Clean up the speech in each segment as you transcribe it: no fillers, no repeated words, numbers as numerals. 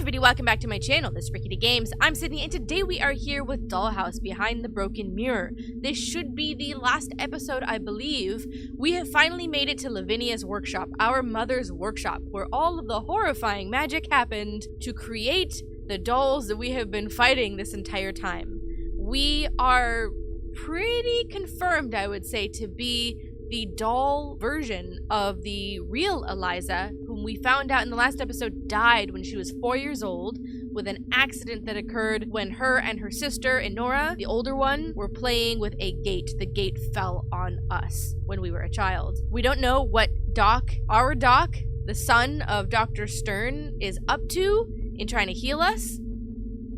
everybody, welcome back to my channel. This is RicketyGames. I'm Sydney, and today we are here with Dollhouse Behind the Broken Mirror. This should be the last episode, I believe. We have finally made it to Lavinia's workshop, our mother's workshop, where all of the horrifying magic happened to create the dolls that we have been fighting this entire time. We are pretty confirmed, I would say, to be the doll version of the real Eliza, whom we found out in the last episode died when she was 4 years old with an accident that occurred when her and her sister, Enora, the older one, were playing with a gate. The gate fell on us when we were a child. We don't know what Doc, our Doc, the son of Dr. Stern, is up to in trying to heal us,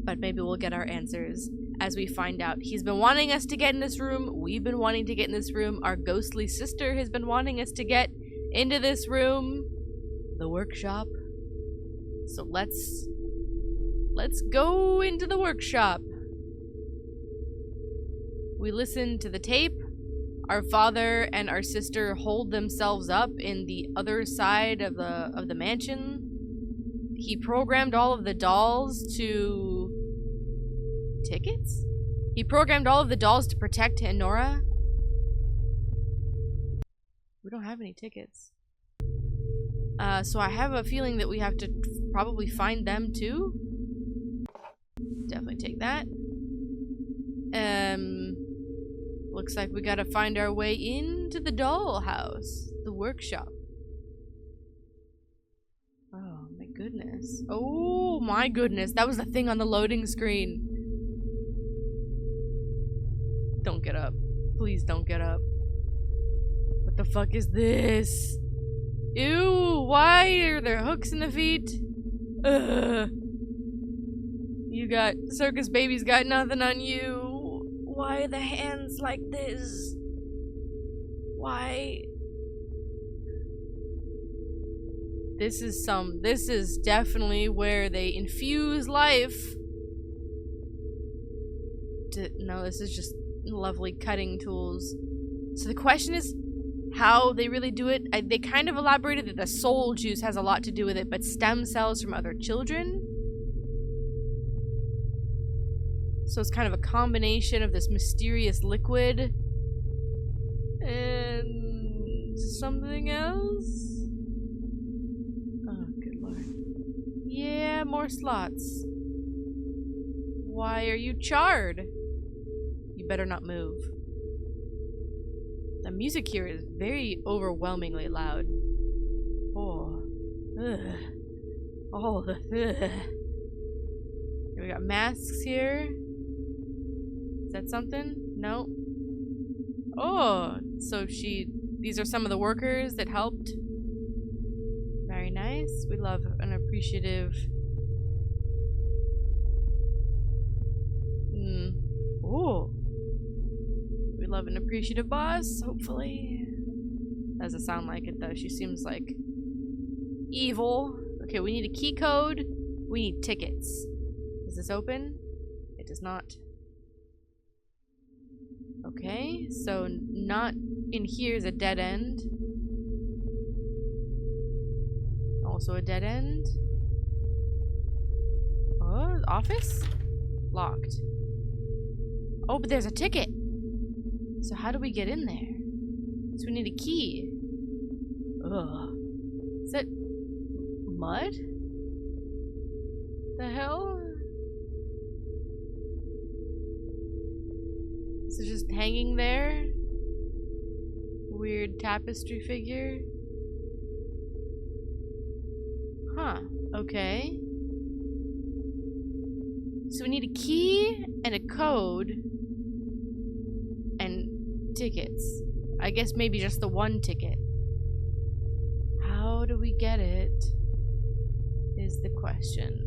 but maybe we'll get our answers as we find out. He's been wanting us to get in this room. We've been wanting to get in this room. Our ghostly sister has been wanting us to get into this room. The workshop. So let's go into the workshop. We listen to the tape. Our father and our sister hold themselves up in the other side of the mansion. He programmed all of the dolls to tickets? He programmed all of the dolls to protect Enora. We don't have any tickets. So I have a feeling that we have to probably find them too. Definitely take that. Looks like we gotta find our way into the dollhouse, the workshop. Oh my goodness. Oh my goodness, that was the thing on the loading screen. Don't get up. Please don't get up. What the fuck is this? Ew, why are there hooks in the feet? Ugh. You got, circus baby's got nothing on you. Why are the hands like this? Why? This is definitely where they infuse life. No, this is just lovely cutting tools. So the question is how they really do it. They kind of elaborated that the soul juice has a lot to do with it, but stem cells from other children. So it's kind of a combination of this mysterious liquid and something else. Oh, good lord. Yeah, more slots. Why are you charred? You better not move. The music here is very overwhelmingly loud. Oh. Ugh. Oh, the ugh. We got masks here. Is that something? No. Oh, so these are some of the workers that helped. Very nice. We love an appreciative. Oh. We love an appreciative boss, hopefully. Doesn't sound like it though. She seems like evil. Okay, we need a key code. We need tickets. Is this open? It does not. Okay, so not in here is a dead end. Also a dead end. Oh, office? Locked. Oh, but there's a ticket. So how do we get in there? So we need a key. Ugh. Is that mud? The hell? Is it just hanging there? Weird tapestry figure. Huh. Okay. So we need a key and a code. Tickets. I guess maybe just the one ticket. How do we get it? Is the question.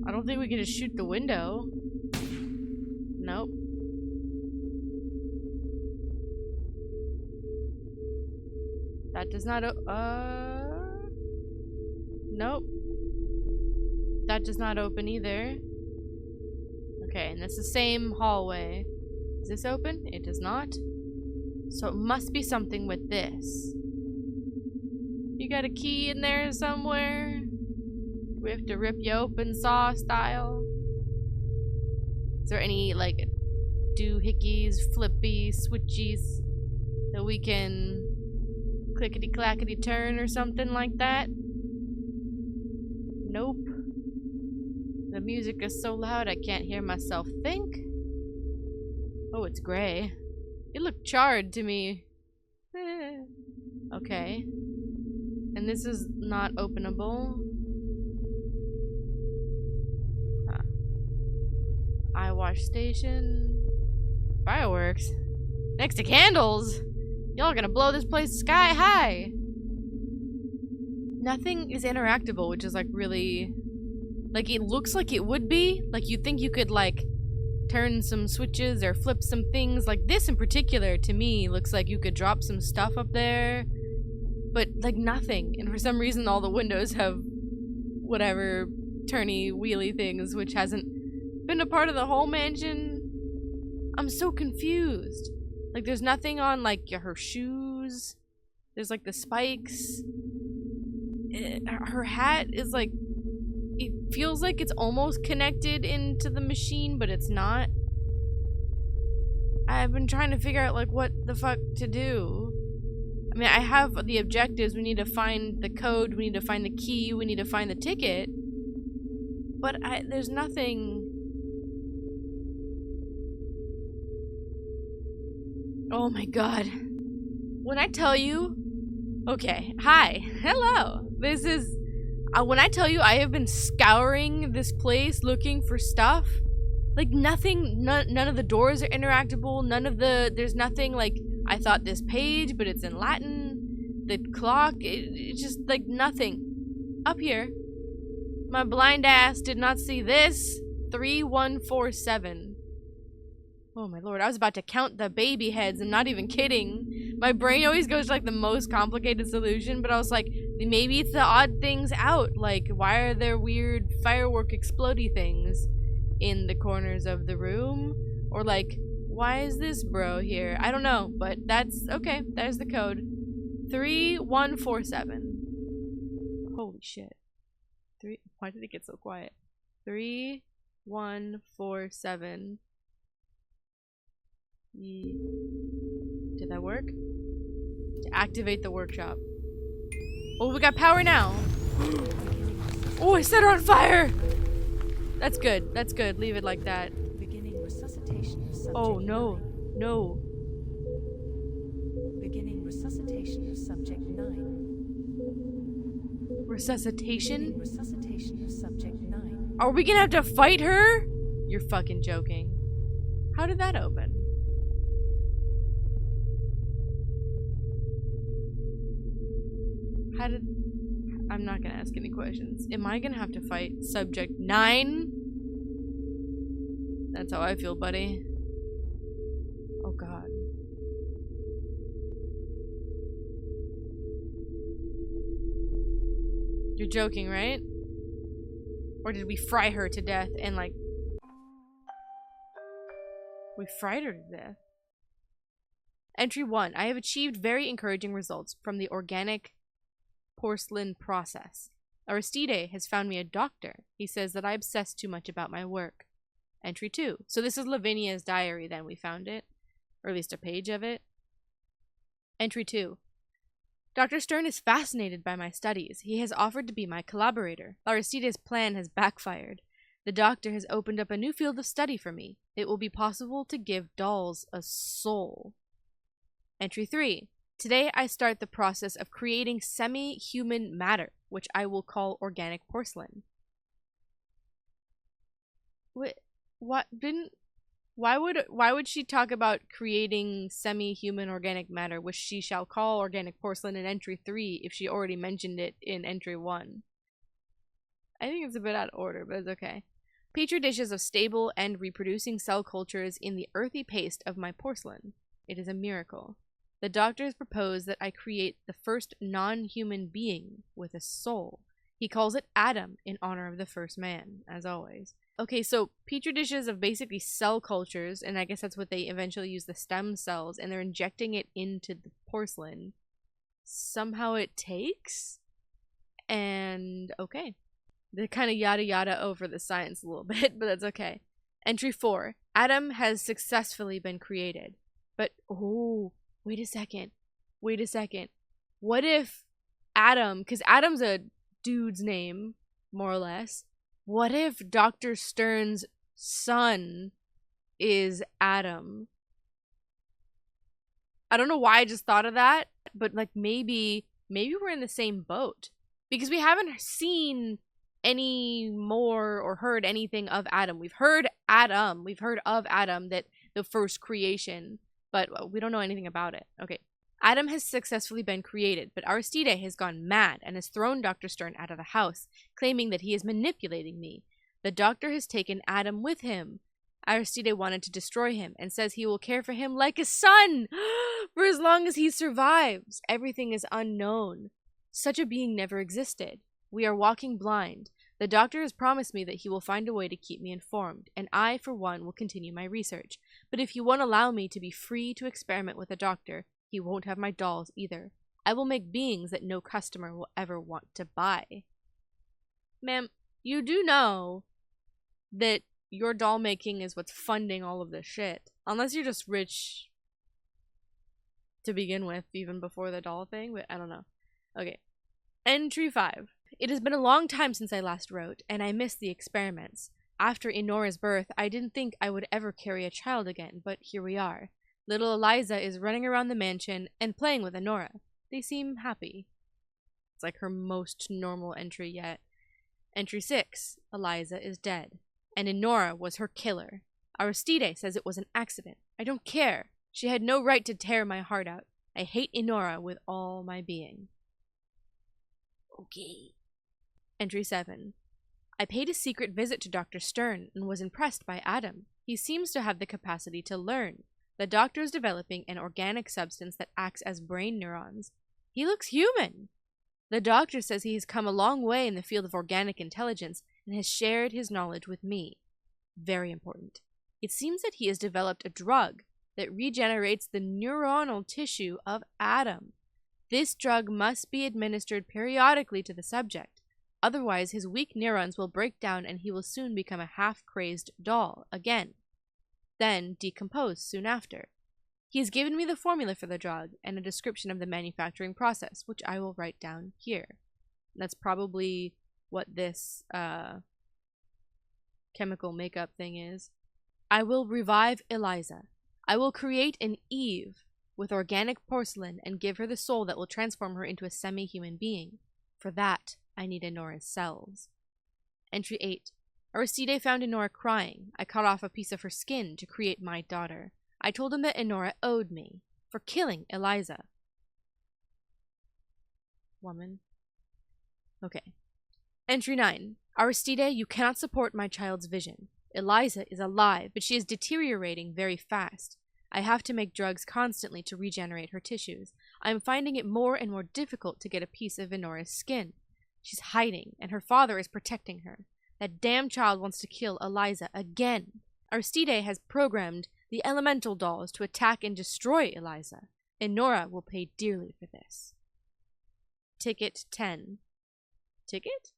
I don't think we can just shoot the window. Nope. That does not nope. That does not open either. Okay, and it's the same hallway. Is this open? It does not. So it must be something with this. You You got a key in there somewhere? We have to rip you open saw style. Is there any like doohickeys, flippies, switchies that we can clickety clackety turn or something like that? Nope. The music is so loud I can't hear myself think. Oh, it's gray. It looked charred to me. Okay. And this is not openable. Huh. Eye wash station. Fireworks. Next to candles. Y'all gonna blow this place sky high. Nothing is interactable, which is like really... Like it looks like it would be. Like you'd think you could like turn some switches or flip some things. Like this in particular to me looks like you could drop some stuff up there. But like nothing. And for some reason all the windows have whatever turny wheelie things, which hasn't been a part of the whole mansion. I'm so confused. Like there's nothing on like her shoes. There's like the spikes. Her hat is like, it feels like it's almost connected into the machine, but it's not. I've been trying to figure out like what the fuck to do. I mean, I have the objectives. We need to find the code. We need to find the key. We need to find the ticket. But there's nothing. Oh my god. When I tell you... Okay, hi. Hello. This is... when I tell you I have been scouring this place looking for stuff, like nothing, none of the doors are interactable, there's nothing like, I thought this page, but it's in Latin, the clock, it's just like nothing. Up here, my blind ass did not see this, 3147. Oh my lord, I was about to count the baby heads, I'm not even kidding. My brain always goes to like the most complicated solution, but I was like, maybe it's the odd things out. Like, why are there weird firework explodey things in the corners of the room? Or like, why is this bro here? I don't know, but that's okay. There's the code. 3147. Holy shit. Why did it get so quiet? 3147. Did that work? To activate the workshop. Oh, we got power now. Oh, I set her on fire. That's good. That's good. Leave it like that. Beginning resuscitation of subject Oh, no. 9. No. Beginning resuscitation of subject 9. Resuscitation? Beginning resuscitation of subject 9. Are we gonna have to fight her? You're fucking joking. How did that open? How did... I'm not gonna ask any questions. Am I gonna have to fight subject 9? That's how I feel, buddy. Oh god. You're joking, right? Or did we fry her to death and like... We fried her to death. Entry 1. I have achieved very encouraging results from the organic porcelain process. Aristide has found me a doctor. He says that I obsess too much about my work. Entry 2. So this is Lavinia's diary then. We found it. Or at least a page of it. Entry 2. Dr. Stern is fascinated by my studies. He has offered to be my collaborator. Aristide's plan has backfired. The doctor has opened up a new field of study for me. It will be possible to give dolls a soul. Entry 3. Today I start the process of creating semi-human matter, which I will call organic porcelain. Why would she talk about creating semi-human organic matter, which she shall call organic porcelain in entry 3 if she already mentioned it in entry 1? I think it's a bit out of order, but it's okay. Petri dishes of stable and reproducing cell cultures in the earthy paste of my porcelain. It is a miracle. The doctors propose that I create the first non-human being with a soul. He calls it Adam in honor of the first man, as always. Okay, so petri dishes of basically cell cultures, and I guess that's what they eventually use, the stem cells, and they're injecting it into the porcelain. somehow it takes. And okay. They're kind of yada yada over the science a little bit, but that's okay. Entry 4. Adam has successfully been created. But, oh, wait a second. What if Adam, because Adam's a dude's name, more or less. What if Dr. Stern's son is Adam? I don't know why I just thought of that, but like maybe we're in the same boat. Because we haven't seen any more or heard anything of Adam. We've heard of Adam, that the first creation, but we don't know anything about it. Okay. Adam has successfully been created, but Aristide has gone mad and has thrown Dr. Stern out of the house, claiming that he is manipulating me. The doctor has taken Adam with him. Aristide wanted to destroy him and says he will care for him like a son for as long as he survives. Everything is unknown. Such a being never existed. We are walking blind. The doctor has promised me that he will find a way to keep me informed, and I, for one, will continue my research. But if he won't allow me to be free to experiment with the doctor, he won't have my dolls either. I will make beings that no customer will ever want to buy. Ma'am, you do know that your doll making is what's funding all of this shit. Unless you're just rich to begin with, even before the doll thing, but I don't know. Okay. Entry 5. It has been a long time since I last wrote, and I miss the experiments. After Enora's birth, I didn't think I would ever carry a child again, but here we are. Little Eliza is running around the mansion and playing with Enora. They seem happy. It's like her most normal entry yet. Entry 6. Eliza is dead, and Enora was her killer. Aristide says it was an accident. I don't care. She had no right to tear my heart out. I hate Enora with all my being. Okay. Entry 7. I paid a secret visit to Dr. Stern and was impressed by Adam. He seems to have the capacity to learn. The doctor is developing an organic substance that acts as brain neurons. He looks human. The doctor says he has come a long way in the field of organic intelligence and has shared his knowledge with me. Very important. It seems that he has developed a drug that regenerates the neuronal tissue of Adam. This drug must be administered periodically to the subject. Otherwise, his weak neurons will break down and he will soon become a half-crazed doll again, then decompose soon after. He has given me the formula for the drug and a description of the manufacturing process, which I will write down here. That's probably what this chemical makeup thing is. I will revive Eliza. I will create an Eve with organic porcelain and give her the soul that will transform her into a semi-human being. For that, I need Enora's cells. Entry 8. Aristide found Enora crying. I cut off a piece of her skin to create my daughter. I told him that Enora owed me for killing Eliza. Woman. Okay. Entry 9. Aristide, you cannot support my child's vision. Eliza is alive, but she is deteriorating very fast. I have to make drugs constantly to regenerate her tissues. I am finding it more and more difficult to get a piece of Enora's skin. She's hiding, and her father is protecting her. That damn child wants to kill Eliza again. Aristide has programmed the elemental dolls to attack and destroy Eliza. Enora will pay dearly for this. Ticket 10. Ticket?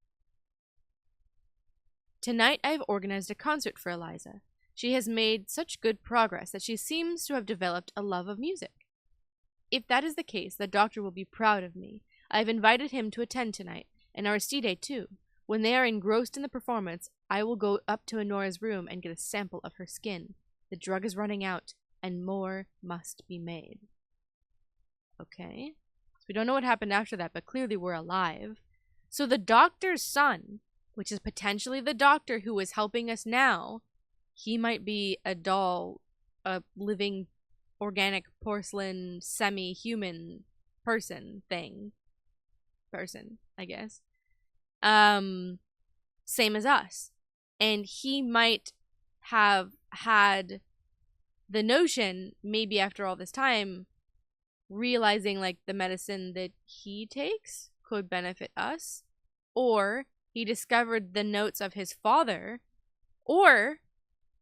Tonight I have organized a concert for Eliza. She has made such good progress that she seems to have developed a love of music. If that is the case, the doctor will be proud of me. I have invited him to attend tonight, and Aristide too. When they are engrossed in the performance, I will go up to Enora's room and get a sample of her skin. The drug is running out, and more must be made. Okay. So we don't know what happened after that, but clearly we're alive. So the doctor's son, which is potentially the doctor who is helping us now, he might be a doll, a living organic porcelain semi-human person, I guess. Same as us. And he might have had the notion, maybe after all this time, realizing like the medicine that he takes could benefit us, or he discovered the notes of his father, or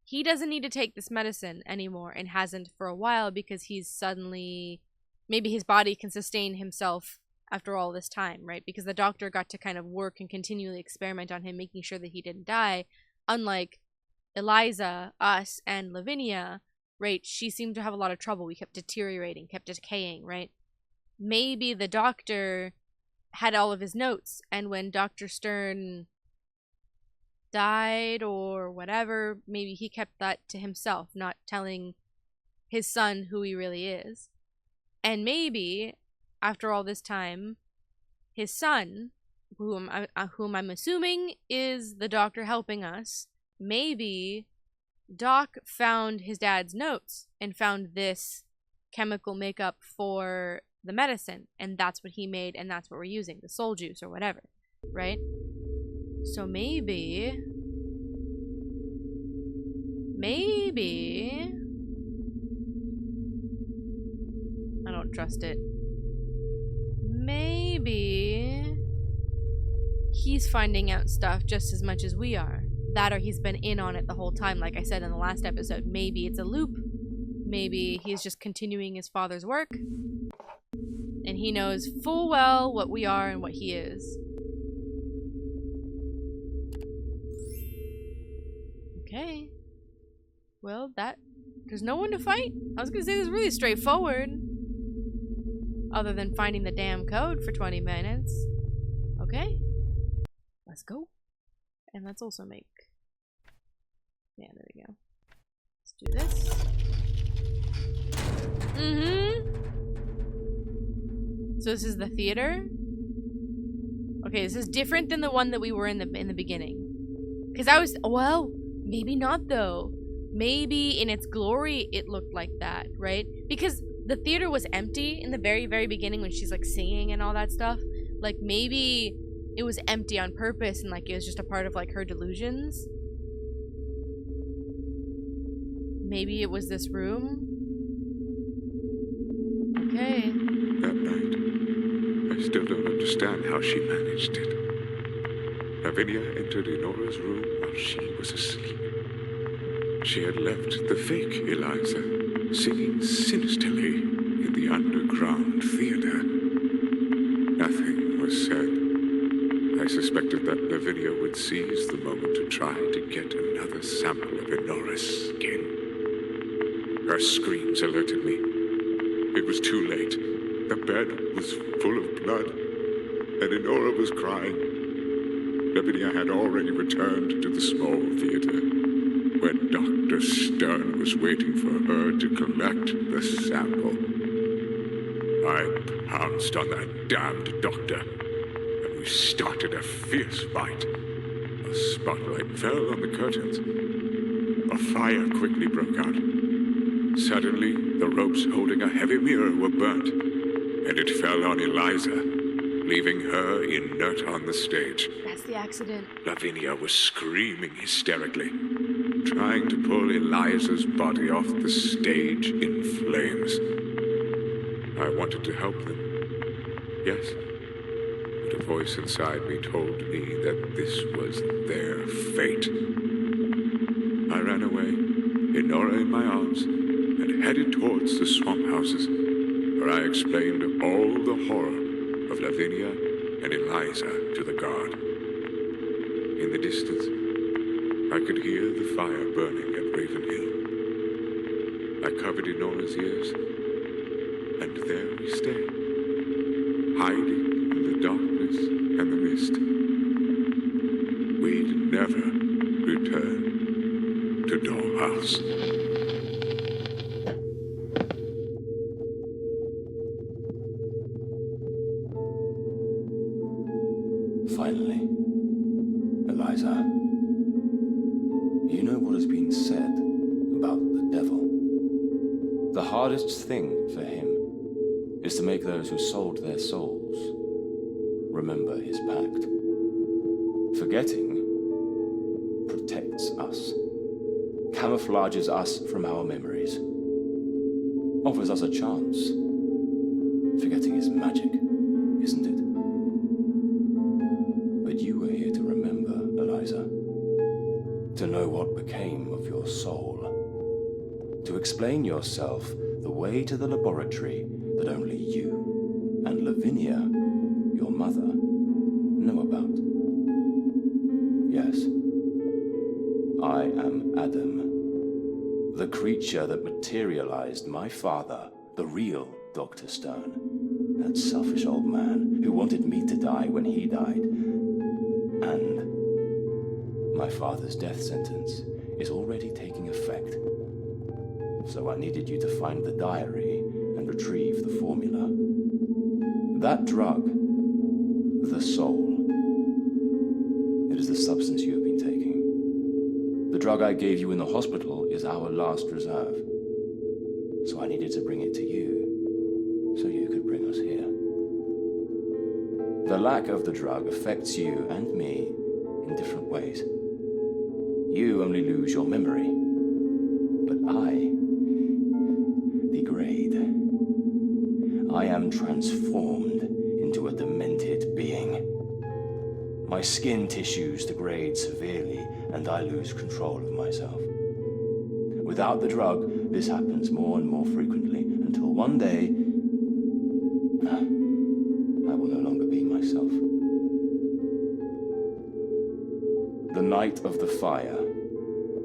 he doesn't need to take this medicine anymore and hasn't for a while because he's suddenly maybe his body can sustain himself after all this time, right? Because the doctor got to kind of work and continually experiment on him, making sure that he didn't die. Unlike Eliza, us, and Lavinia, right? She seemed to have a lot of trouble. We kept deteriorating, kept decaying, right? Maybe the doctor had all of his notes, and when Dr. Stern died or whatever, maybe he kept that to himself, not telling his son who he really is. And maybe after all this time, his son, whom I'm assuming is the doctor helping us, maybe Doc found his dad's notes and found this chemical makeup for the medicine, and that's what he made, and that's what we're using, the soul juice or whatever, right? So maybe I don't trust it. Maybe he's finding out stuff just as much as we are. That or he's been in on it the whole time, like I said in the last episode. Maybe it's a loop. Maybe he's just continuing his father's work. And he knows full well what we are and what he is. Okay. Well, there's no one to fight? I was gonna say this is really straightforward. Other than finding the damn code for 20 minutes. Okay. Let's go. And let's also make... Yeah, there we go. Let's do this. So this is the theater? Okay, this is different than the one that we were in the beginning. Because I was... Well, maybe not though. Maybe in its glory it looked like that, right? Because the theater was empty in the very, very beginning when she's like singing and all that stuff. Like maybe it was empty on purpose and like it was just a part of like her delusions. Maybe it was this room. Okay. That night, I still don't understand how she managed it. Lavinia entered Enora's room while she was asleep. She had left the fake Eliza singing sinisterly in the underground theater. Nothing was said. I suspected that Lavinia would seize the moment to try to get another sample of Enora's skin. Her screams alerted me. It was too late. The bed was full of blood, and Enora was crying. Lavinia had already returned to the small theater, where Dr. Stern was waiting for her to collect the sample. I pounced on that damned doctor, and we started a fierce fight. A spotlight fell on the curtains. A fire quickly broke out. Suddenly, the ropes holding a heavy mirror were burnt, and it fell on Eliza, leaving her inert on the stage. That's the accident. Lavinia was screaming hysterically, trying to pull Eliza's body off the stage in flames. I wanted to help them, yes, but a voice inside me told me that this was their fate. I ran away, Enora in my arms, and headed towards the swamp houses, where I explained all the horror of Lavinia and Eliza to the guard. In the distance, I could hear the fire burning at Ravenhill. I covered Enora's ears, and there we stay, hiding in the darkness and the mist. We'd never return to Dollhouse. Finally, Eliza, you know what has been said about the devil. The hardest thing for him is to make those who sold their souls remember his pact. Forgetting protects us, camouflages us from our memories, offers us a chance. Forgetting is magic, isn't it? But you were here to remember, Eliza. To know what became of your soul. To explain yourself the way to the laboratory that only you and Lavinia, your mother, know about. Yes, I am Adam, the creature that materialized my father, the real Dr. Stone. That selfish old man who wanted me to die when he died. And my father's death sentence is already taking effect. So I needed you to find the diary and retrieve the formula. That drug, the soul, it is the substance you have been taking. The drug I gave you in the hospital is our last reserve. So I needed to bring it to you, so you could bring us here. The lack of the drug affects you and me in different ways. You only lose your memory, but I degrade. I am transformed into a demented being. My skin tissues degrade severely, and I lose control of myself. Without the drug, this happens more and more frequently, until one day, I will no longer be myself. The night of the fire,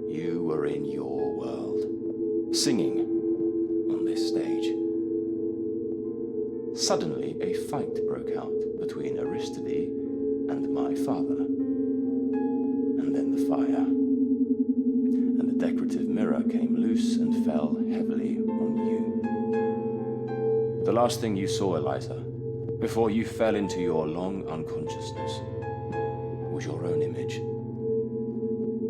you were in your world, singing on this stage. Suddenly, a fight broke out between Rickety and my father. And then the fire. And the decorative mirror came loose and fell heavily on you. The last thing you saw, Eliza, before you fell into your long unconsciousness, was your own image.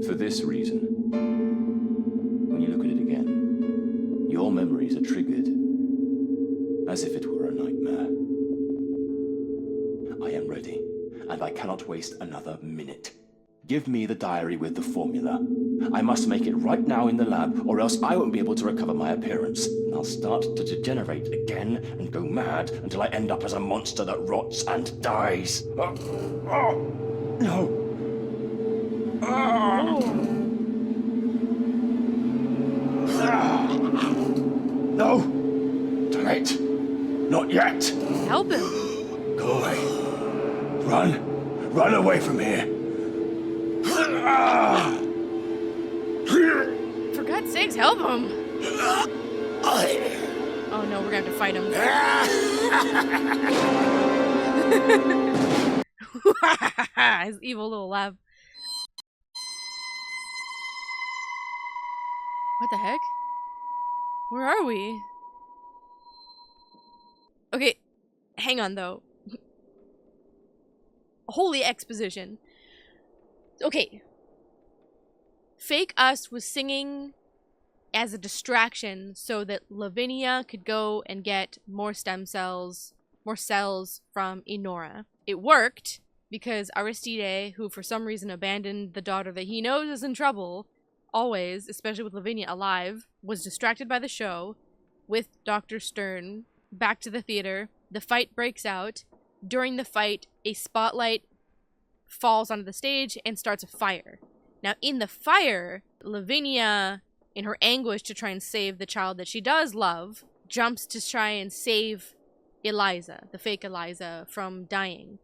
For this reason, when you look at it again, your memories are triggered as if it were a nightmare. I am ready, and I cannot waste another minute. Give me the diary with the formula. I must make it right now in the lab, or else I won't be able to recover my appearance. And I'll start to degenerate again and go mad until I end up as a monster that rots and dies. No. No! Too late. Not yet. Help him. Go away. Run. Run away from here. For God's sakes, help him. Oh no, we're gonna have to fight him. His evil little laugh. What the heck? Where are we? Okay, hang on though. Holy exposition. Okay. Fake Us was singing as a distraction so that Lavinia could go and get more stem cells, more cells from Enora. It worked because Aristide, who for some reason abandoned the daughter that he knows is in trouble, always, especially with Lavinia alive, was distracted by the show with Dr. Stern back to the theater. The fight breaks out. During the fight, a spotlight falls onto the stage and starts a fire. Now, in the fire, Lavinia, in her anguish to try and save the child that she does love, jumps to try and save Eliza, the fake Eliza, from dying.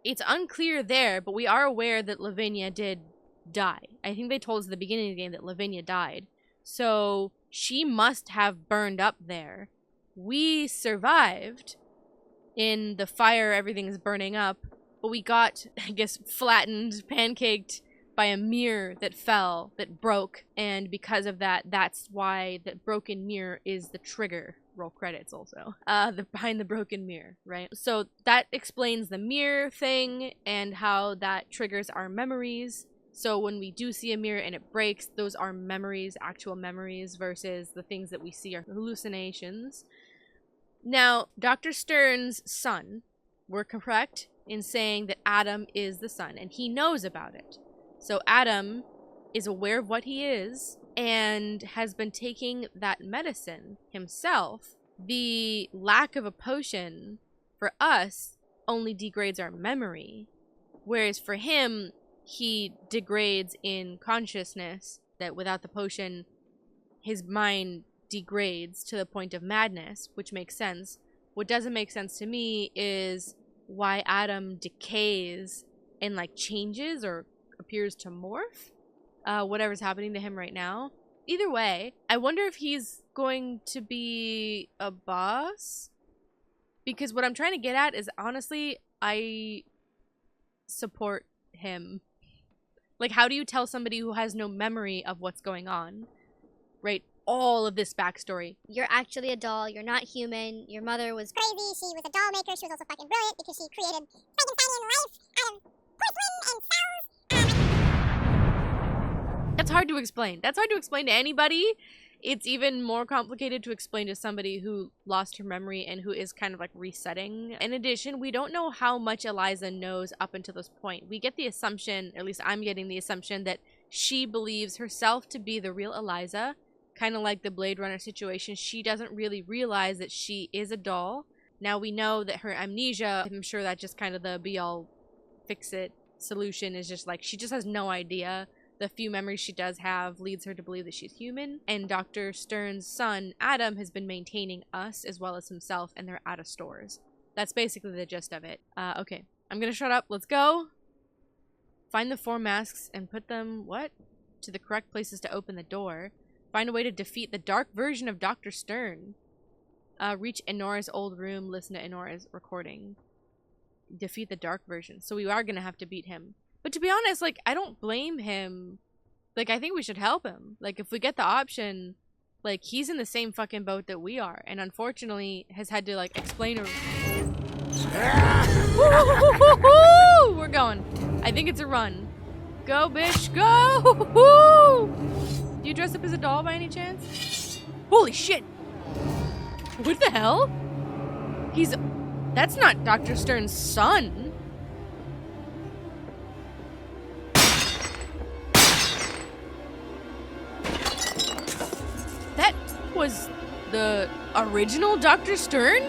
It's unclear there, but we are aware that Lavinia did die. I think they told us at the beginning of the game that Lavinia died. So she must have burned up there. We survived in the fire, everything's burning up, but we got, I guess, flattened, pancaked by a mirror that fell, that broke, and because of that, that's why that broken mirror is the trigger. Roll credits also. Behind the broken mirror, right? So that explains the mirror thing and how that triggers our memories. So when we do see a mirror and it breaks, those are memories, actual memories, versus the things that we see are hallucinations. Now, Dr. Stern's son, we're correct in saying that Adam is the son, and he knows about it. So Adam is aware of what he is and has been taking that medicine himself. The lack of a potion for us only degrades our memory, whereas for him, he degrades in consciousness, that without the potion, his mind degrades to the point of madness, which makes sense. What doesn't make sense to me is why Adam decays and like changes or appears to morph. Whatever's happening to him right now. Either way, I wonder if he's going to be a boss. Because what I'm trying to get at is, honestly, I support him. Like, how do you tell somebody who has no memory of what's going on? Right? All of this backstory. You're actually a doll. You're not human. Your mother was crazy. She was a doll maker. She was also fucking brilliant because she created Frankensteinian life out of porcelain and cells. That's hard to explain. That's hard to explain to anybody. It's even more complicated to explain to somebody who lost her memory and who is kind of like resetting. In addition, we don't know how much Eliza knows up until this point. We get the assumption, at least I'm getting the assumption, that she believes herself to be the real Eliza. Kind of like the Blade Runner situation. She doesn't really realize that she is a doll. Now we know that her amnesia, I'm sure that just kind of the be-all fix-it solution is just like, she just has no idea. The few memories she does have leads her to believe that she's human. And Dr. Stern's son, Adam, has been maintaining us as well as himself, and they're out of stores. That's basically the gist of it. Okay. I'm gonna shut up. Let's go. Find the 4 masks and put them, what? To the correct places to open the door. Find a way to defeat the dark version of Dr. Stern. Reach Enora's old room. Listen to Enora's recording. Defeat the dark version. So we are gonna have to beat him. But to be honest, like, I don't blame him. Like, I think we should help him. Like, if we get the option, like, he's in the same fucking boat that we are. And unfortunately, has had to, like, explain or... We're going. I think it's a run. Go, bitch, go! Do you dress up as a doll by any chance? Holy shit! What the hell? That's not Dr. Stern's son. That was the original Dr. Stern?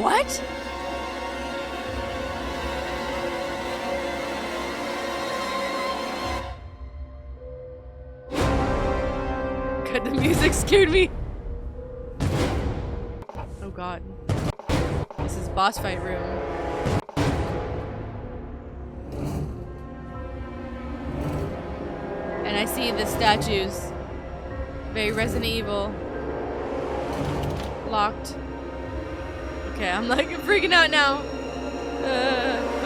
What? God, the music scared me. Oh god. This is boss fight room. And I see the statues. Very Resident Evil. Locked. Okay, I'm like freaking out now.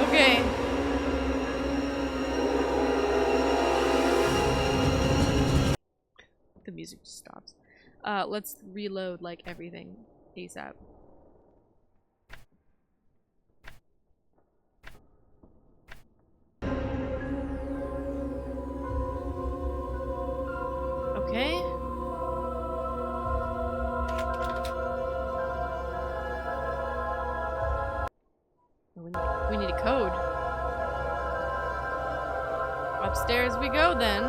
Okay. The music just stops. Let's reload like everything ASAP. Okay. We need a code. Upstairs we go then.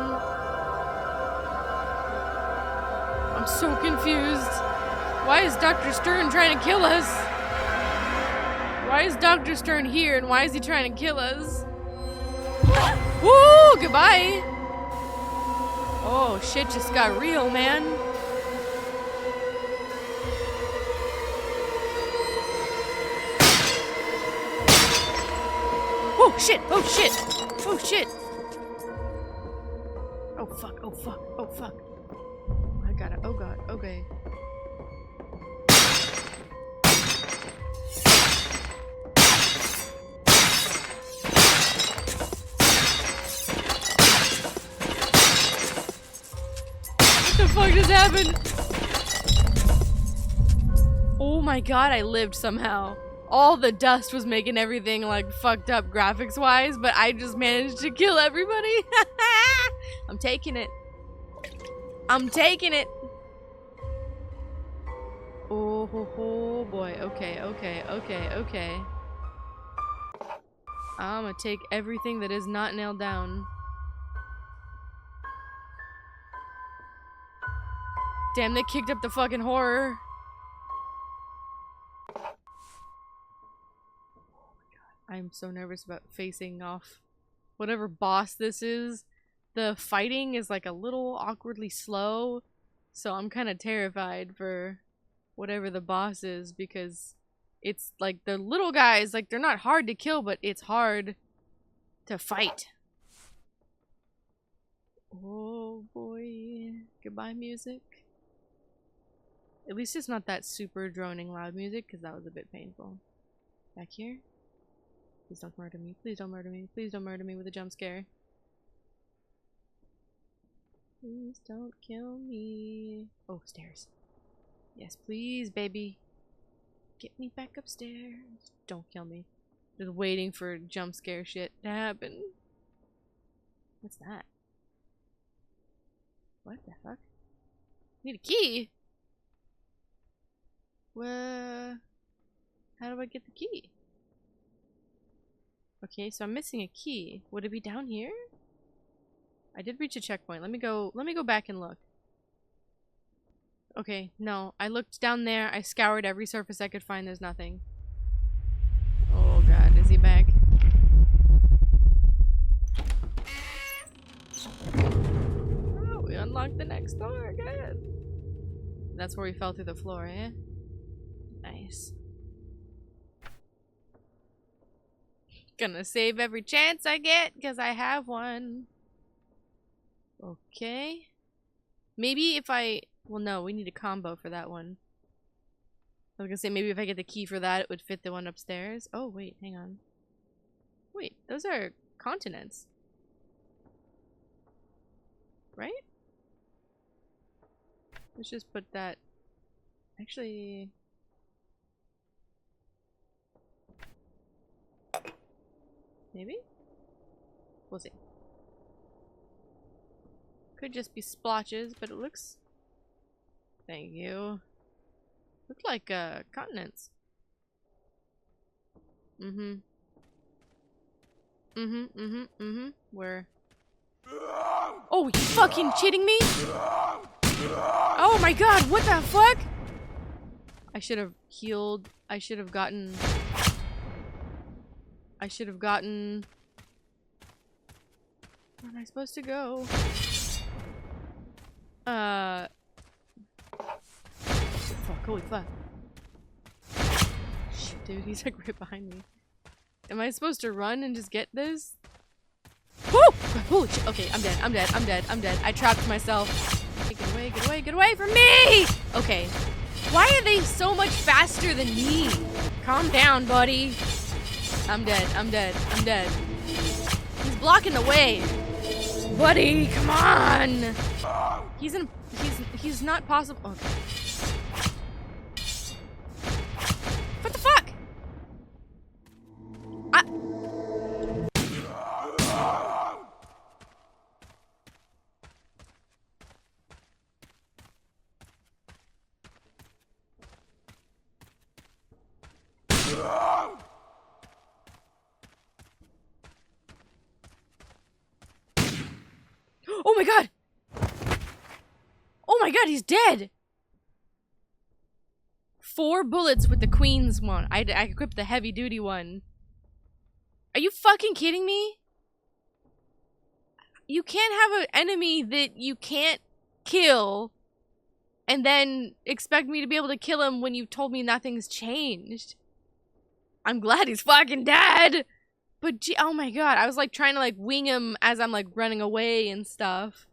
I'm so confused. Why is Dr. Stern trying to kill us? Why is Dr. Stern here and why is he trying to kill us? Woo! Goodbye! Oh, shit just got real, man. Oh, shit! Oh, shit! Oh, shit! Oh, fuck! Oh, fuck! Oh, fuck! I got it. Oh, God. Okay. What the fuck just happened? Oh my god, I lived somehow. All the dust was making everything like fucked up graphics wise, but I just managed to kill everybody. I'm taking it. I'm taking it. Oh boy. Okay, okay, okay, okay. I'm gonna take everything that is not nailed down. Damn, they kicked up the fucking horror. I'm so nervous about facing off whatever boss this is. the fighting is like a little awkwardly slow, so I'm kind of terrified for whatever the boss is, because it's like the little guys, like they're not hard to kill, but it's hard to fight. Oh boy. Goodbye music. At least it's not that super droning loud music, because that was a bit painful. Back here? Please don't murder me. Please don't murder me. Please don't murder me with a jump scare. Please don't kill me. Oh, stairs. Yes, please, baby. Get me back upstairs. Don't kill me. Just waiting for jump scare shit to happen. What's that? What the fuck? Need a key? Well, how do I get the key? Okay, so I'm missing a key. Would it be down here? I did reach a checkpoint. Let me go back and look. Okay, no. I looked down there. I scoured every surface I could find. There's nothing. Oh god, is he back? Oh, we unlocked the next door. Good. That's where we fell through the floor, eh? Nice. Gonna save every chance I get, because I have one. Okay. Maybe if I... Well, no, we need a combo for that one. I was gonna say, maybe if I get the key for that, it would fit the one upstairs. Oh, wait, hang on. Wait, those are continents. Right? Let's just put that... Actually... Maybe? We'll see. Could just be splotches, but it looks... Thank you. Look like, continents. Where? Oh, you fucking kidding me? Oh my god, what the fuck? I should have healed. I should have gotten... Where am I supposed to go? Fuck, holy fuck. Shit, dude, he's like right behind me. Am I supposed to run and just get this? Woo! Holy shit. Okay, I'm dead, I'm dead, I'm dead, I'm dead. I trapped myself. Okay, get away, get away, get away from me! Okay. Why are they so much faster than me? Calm down, buddy. I'm dead, I'm dead, I'm dead. He's blocking the way. Buddy, come on! He's not possible. Okay. What the fuck? Oh my god! Oh my god, he's dead! 4 bullets with the Queen's one. I equipped the heavy duty one. Are you fucking kidding me? You can't have an enemy that you can't kill and then expect me to be able to kill him when you told me nothing's changed. I'm glad he's fucking dead! But gee, oh my god, I was like trying to like wing him as I'm like running away and stuff.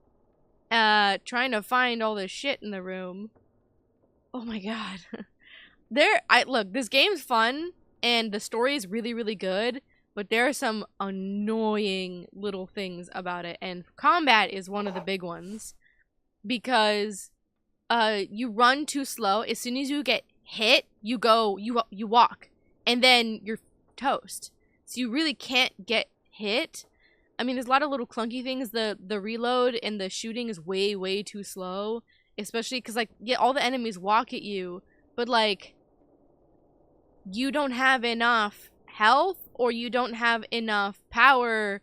Trying to find all this shit in the room. Oh my god. Look, this game's fun and the story is really, really good, but there are some annoying little things about it, and combat is one of the big ones. Because you run too slow. As soon as you get hit, you walk. And then you're toast. So you really can't get hit. I mean, there's a lot of little clunky things. The reload and the shooting is way, way too slow. Especially because, like, yeah, all the enemies walk at you. But, like, you don't have enough health or you don't have enough power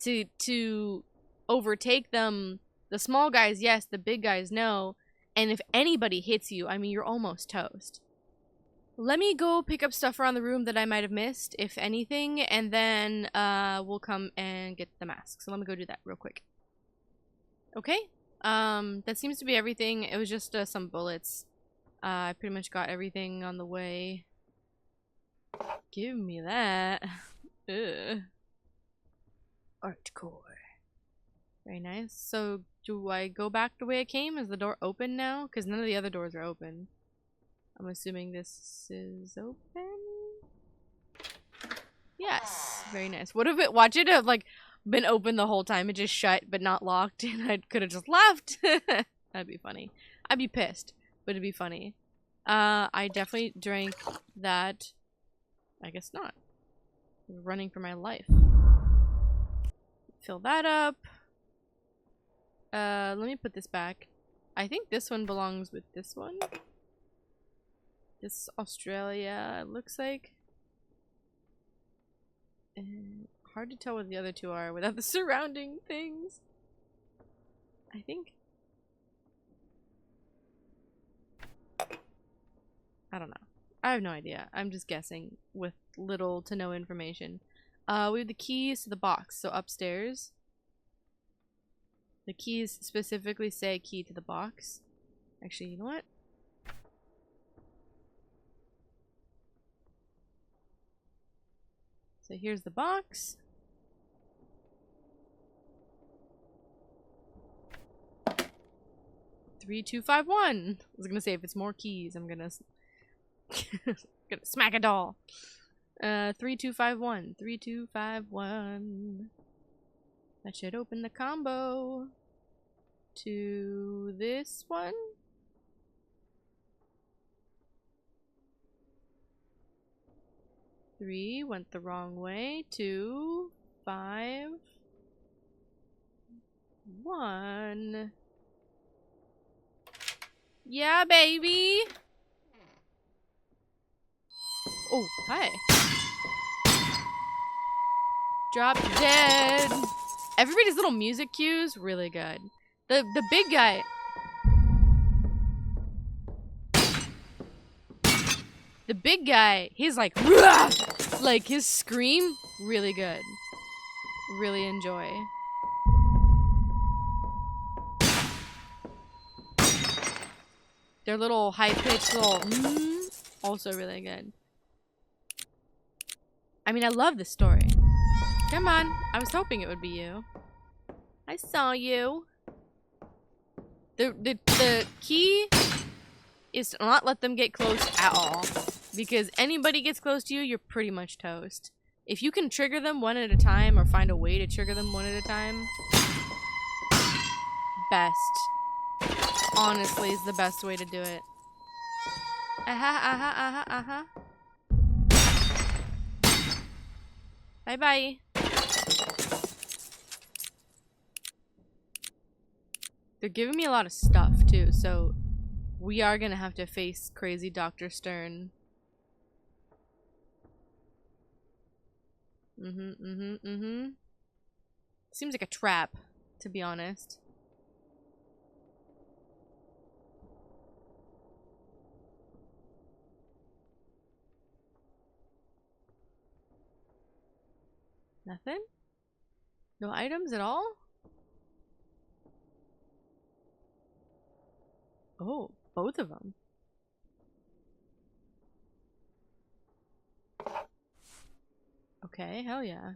to overtake them. The small guys, yes. The big guys, no. And if anybody hits you, I mean, you're almost toast. Let me go pick up stuff around the room that I might have missed, if anything, and then we'll come and get the mask. So let me go do that real quick. Okay. That seems to be everything. It was just some bullets. I pretty much got everything on the way. Give me that. Ugh. Hardcore. Very nice. So, do I go back the way I came? Is the door open now? Because none of the other doors are open. I'm assuming this is open? Yes. Very nice. What if it, watch it have like been open the whole time, it just shut but not locked, and I could have just left? That'd be funny. I'd be pissed, but it'd be funny. I definitely drank that. I guess not. I'm running for my life. Fill that up. Let me put this back. I think this one belongs with this one. This Australia, it looks like. And hard to tell what the other two are without the surrounding things. I think. I don't know. I have no idea. I'm just guessing with little to no information. We have the keys to the box, so upstairs. The keys specifically say key to the box. Actually, you know what? So here's the box. Three, 2, 5, 1. I was gonna say if it's more keys, I'm gonna gonna smack a doll. 3, 2, 5, 1. 3, 2, 5, 1. That should open the combo to this one. Three went the wrong way. 2, 5, 1. Yeah, baby. Oh, hi. Drop dead. Everybody's little music cues, really good. The big guy. The big guy, he's like, "Rah!" Like his scream, really good. Really enjoy. Their little high-pitched little also really good. I mean, I love this story. Come on, I was hoping it would be you. I saw you. The key is to not let them get close at all. Because anybody gets close to you, you're pretty much toast. If you can trigger them one at a time or find a way to trigger them one at a time, best. Honestly, is the best way to do it. Bye bye. They're giving me a lot of stuff too, so we are gonna have to face crazy Dr. Stern. Seems like a trap, to be honest. Nothing? No items at all? Oh, both of them. Okay, hell yeah.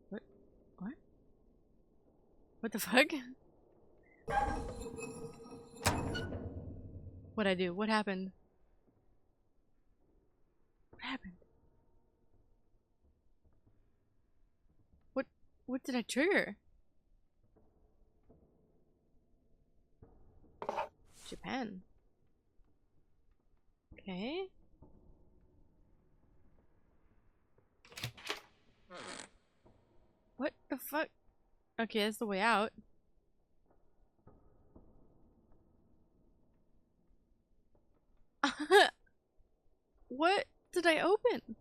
What? What? What the fuck? What'd I do? What happened? What happened? What did I trigger? Japan. Okay. What the fuck? Okay, that's the way out. What did I open?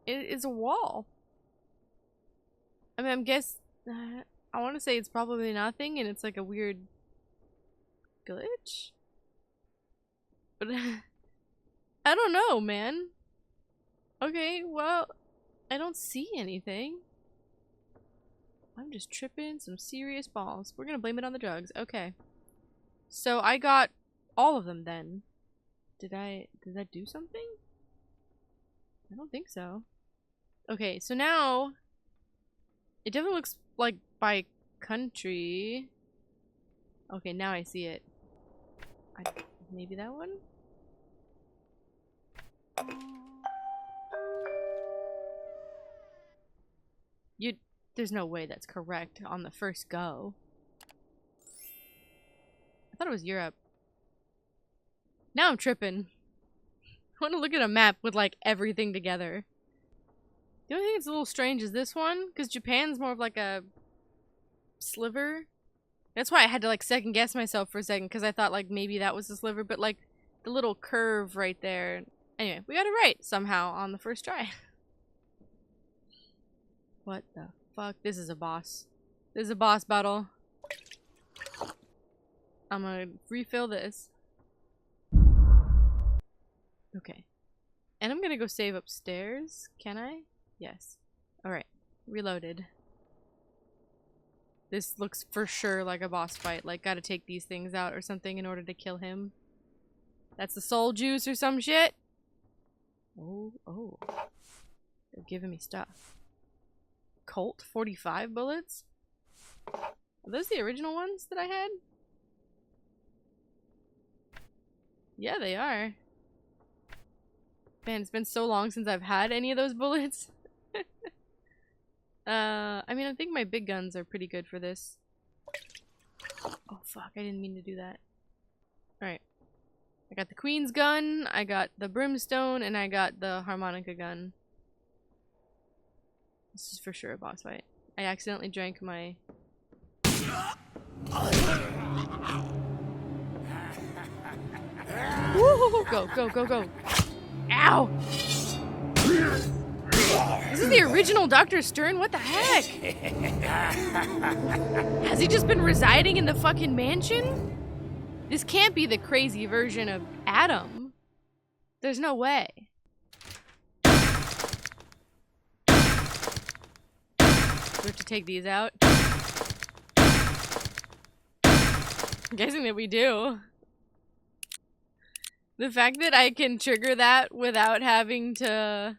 It is a wall. I mean, I want to say it's probably nothing and it's like a weird glitch. But I don't know, man. Okay, well, I don't see anything. I'm just tripping some serious balls. We're gonna blame it on the drugs. Okay. So I got all of them then. Did that do something? I don't think so. Okay, so now it definitely looks like by country. Okay, now I see it. Maybe that one? There's no way that's correct on the first go. I thought it was Europe. Now I'm tripping. I want to look at a map with like everything together. The only thing that's a little strange is this one, because Japan's more of like a sliver. That's why I had to like second guess myself for a second, because I thought like maybe that was the sliver, but like the little curve right there. Anyway, we got it right somehow on the first try. What the fuck? This is a boss. This is a boss battle. I'm gonna refill this. Okay. And I'm gonna go save upstairs. Can I? Yes. Alright. Reloaded. This looks for sure like a boss fight. Like, gotta take these things out or something in order to kill him. That's the soul juice or some shit? Oh. They're giving me stuff. Colt 45 bullets? Are those the original ones that I had? Yeah, they are. Man, it's been so long since I've had any of those bullets. I mean, I think my big guns are pretty good for this. Oh, fuck. I didn't mean to do that. Alright. I got the Queen's gun, I got the Brimstone, and I got the Harmonica gun. This is for sure a boss fight. I accidentally drank my... Woo! Go, go, go, go. Ow! This is the original Dr. Stern? What the heck? Has he just been residing in the fucking mansion? This can't be the crazy version of Adam. There's no way. We have to take these out. I'm guessing that we do. The fact that I can trigger that without having to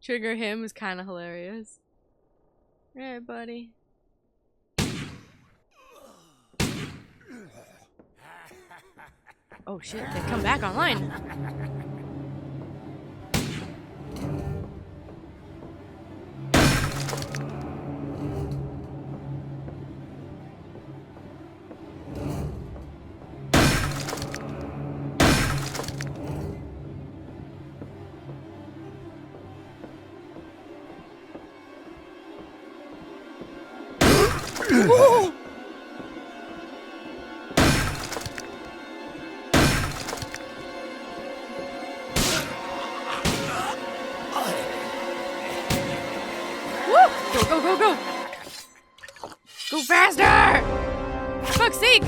trigger him is kind of hilarious. Alright, buddy. Oh shit, they come back online. Whoa! Go, go, go, go! Go faster! For fuck's sake!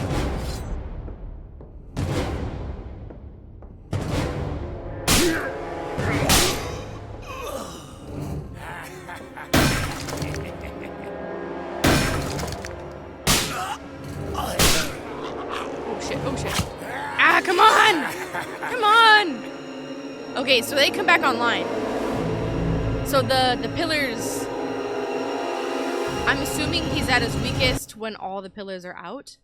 Oh shit. Ah, come on! Come on! Okay, so they come back online. So the pillars... I'm assuming he's at his weakest when all the pillars are out.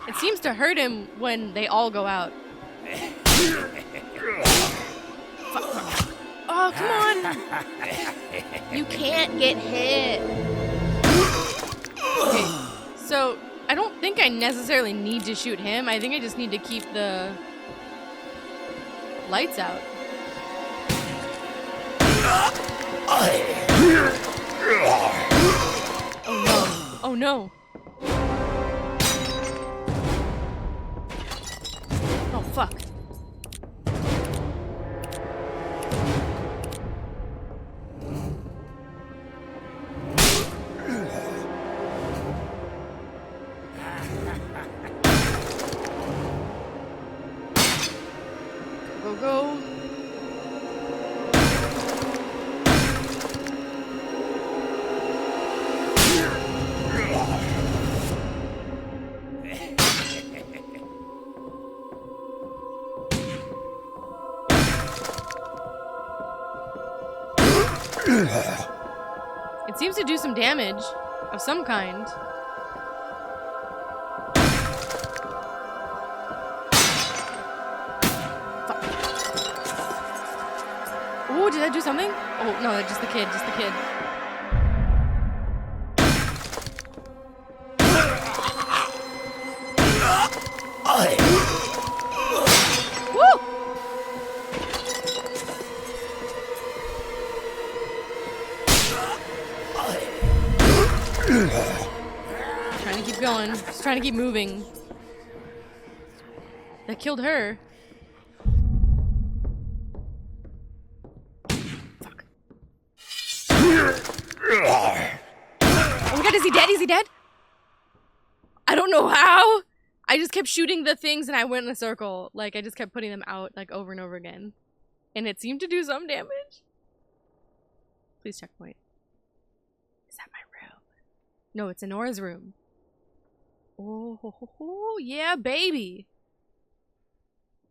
It seems to hurt him when they all go out. Oh, come on! You can't get hit. Okay, so I don't think I necessarily need to shoot him. I think I just need to keep the lights out. Oh no. Oh no. Oh fuck. It seems to do some damage of some kind. Fuck. Oh, did that do something? Oh, no, just the kid, just the kid. Woo! Trying to keep going. Just trying to keep moving. That killed her. Fuck. Oh my god, is he dead? Is he dead? I don't know how. I just kept shooting the things and I went in a circle. Like, I just kept putting them out, like, over and over again. And it seemed to do some damage. Please checkpoint. Is that my room? No, it's Enora's room. Oh, yeah, baby.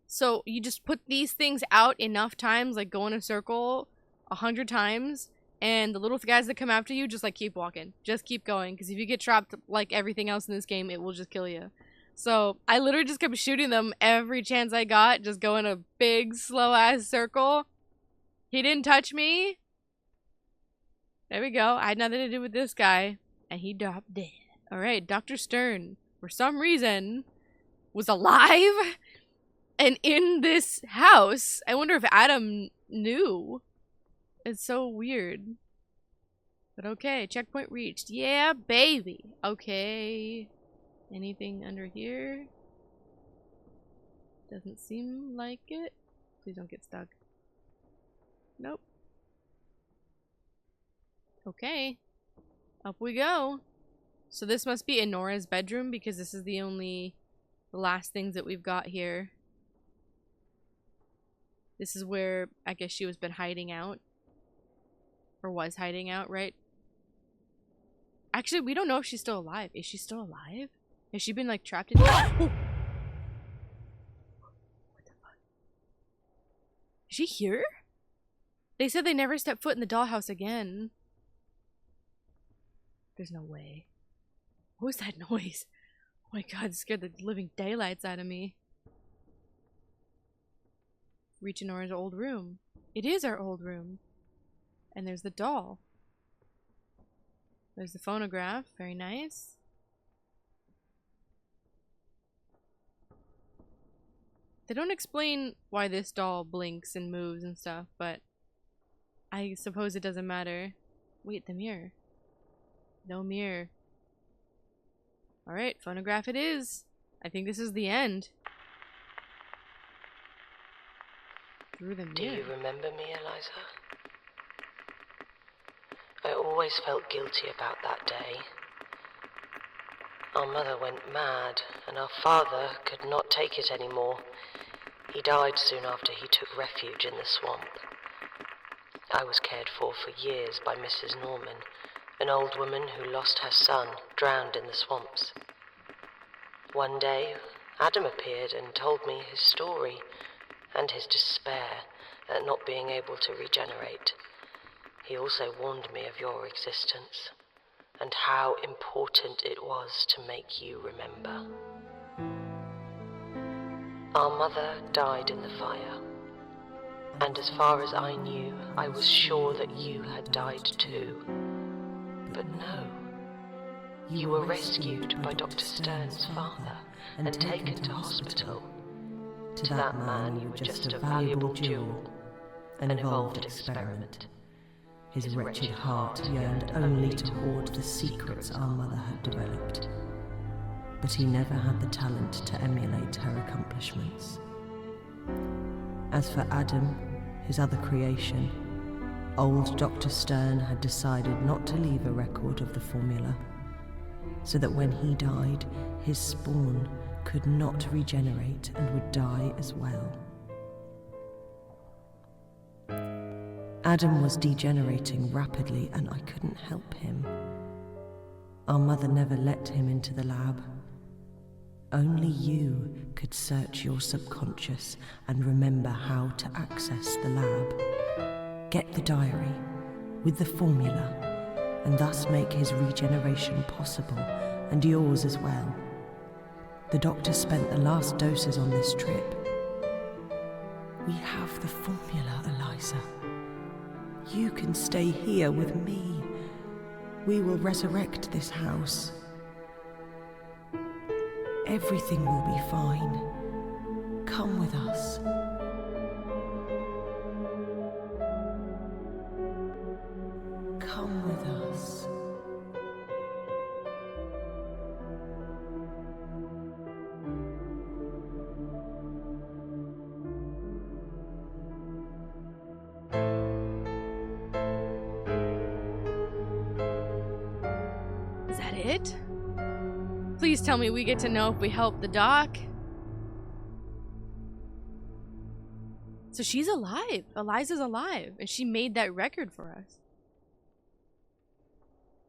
So, you just put these things out enough times, like, go in a circle 100 times, and the little guys that come after you, just, like, keep walking. Just keep going, because if you get trapped like everything else in this game, it will just kill you. So, I literally just kept shooting them every chance I got, just go in a big, slow-ass circle. He didn't touch me. There we go. I had nothing to do with this guy. And he dropped dead. Alright, Dr. Stern, for some reason, was alive and in this house. I wonder if Adam knew. It's so weird. But okay, checkpoint reached. Yeah, baby. Okay. Anything under here? Doesn't seem like it. Please don't get stuck. Nope. Okay. Up we go. So this must be Enora's bedroom because this is the last things that we've got here. This is where I guess she was been hiding out. Or was hiding out, right? Actually, we don't know if she's still alive. Is she still alive? Has she been like trapped in here? What the fuck? Is she here? They said they never stepped foot in the dollhouse again. There's no way. What was that noise? Oh my god, it scared the living daylights out of me. Reach Enora's old room. It is our old room. And there's the doll. There's the phonograph. Very nice. They don't explain why this doll blinks and moves and stuff, but I suppose it doesn't matter. Wait, the mirror. No mirror. Alright, phonograph it is. I think this is the end. Through the mirror. Do you remember me, Eliza? I always felt guilty about that day. Our mother went mad, and our father could not take it anymore. He died soon after he took refuge in the swamp. I was cared for years by Mrs. Norman, an old woman who lost her son, drowned in the swamps. One day, Adam appeared and told me his story, and his despair at not being able to regenerate. He also warned me of your existence, and how important it was to make you remember. Our mother died in the fire, and as far as I knew, I was sure that you had died too. But no. You were rescued by Dr. Stern's father and taken to hospital. To that man you were just a valuable jewel, an evolved experiment. His wretched heart yearned only to hoard the secrets our mother had developed. But he never had the talent to emulate her accomplishments. As for Adam, his other creation, old Dr. Stern had decided not to leave a record of the formula, so that when he died, his spawn could not regenerate and would die as well. Adam was degenerating rapidly, and I couldn't help him. Our mother never let him into the lab. Only you could search your subconscious and remember how to access the lab. Get the diary with the formula, and thus make his regeneration possible, and yours as well. The doctor spent the last doses on this trip. We have the formula, Eliza. You can stay here with me. We will resurrect this house. Everything will be fine. Come with us. Come with us. Is that it? Please tell me we get to know if we help the doc. So she's alive. Eliza's alive. And she made that record for us.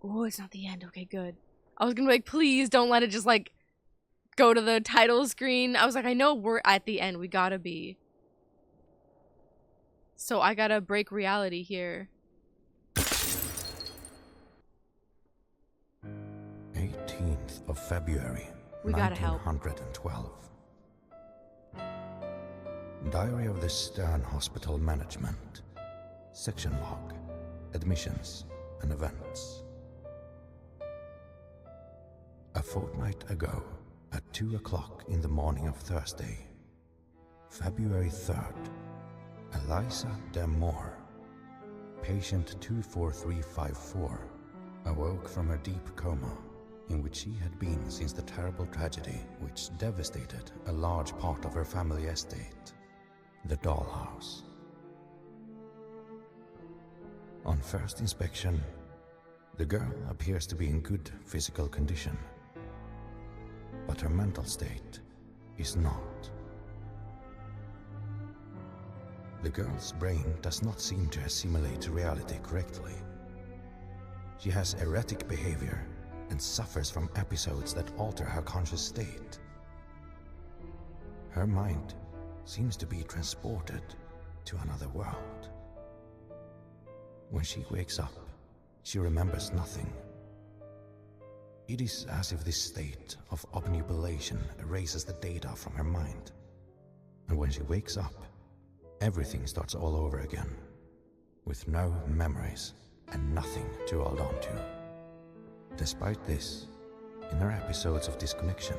Oh, it's not the end. Okay, good. I was gonna be like, please don't let it just like go to the title screen. I was like, I know we're at the end. We gotta be. So I gotta break reality here. 18th of February, We gotta help. 1912. Diary of the Stern Hospital Management. Section log. Admissions and events. A fortnight ago, at 2 o'clock in the morning of Thursday, February 3rd, Eliza Demore, patient 24354, awoke from her deep coma, in which she had been since the terrible tragedy which devastated a large part of her family estate, the Dollhouse. On first inspection, the girl appears to be in good physical condition, but her mental state is not. The girl's brain does not seem to assimilate reality correctly. She has erratic behavior and suffers from episodes that alter her conscious state. Her mind seems to be transported to another world. When she wakes up, she remembers nothing. It is as if this state of obnubilation erases the data from her mind. And when she wakes up, everything starts all over again, with no memories and nothing to hold on to. Despite this, in her episodes of disconnection,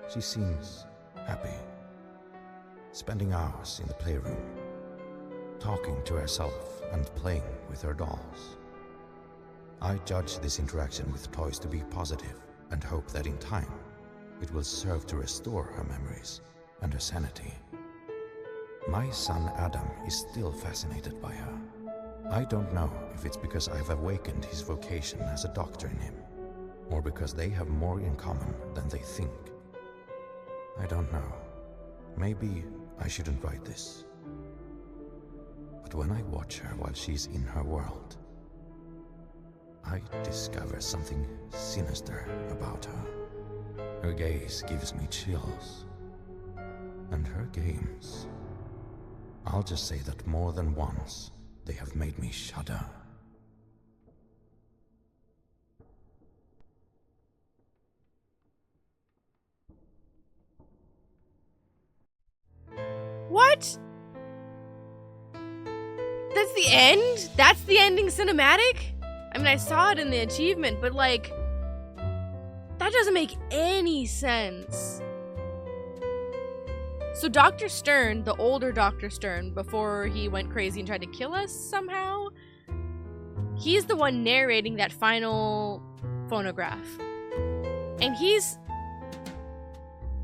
she seems happy, spending hours in the playroom, talking to herself and playing with her dolls. I judge this interaction with toys to be positive and hope that in time it will serve to restore her memories and her sanity. My son Adam is still fascinated by her. I don't know if it's because I have awakened his vocation as a doctor in him, or because they have more in common than they think. I don't know. Maybe I shouldn't write this. But when I watch her while she's in her world, I discover something sinister about her. Her gaze gives me chills. And her games, I'll just say that more than once, they have made me shudder. What? That's the end? That's the ending cinematic? I mean, I saw it in the achievement, but like, that doesn't make any sense. So Dr. Stern, the older Dr. Stern, before he went crazy and tried to kill us somehow, he's the one narrating that final phonograph. And he's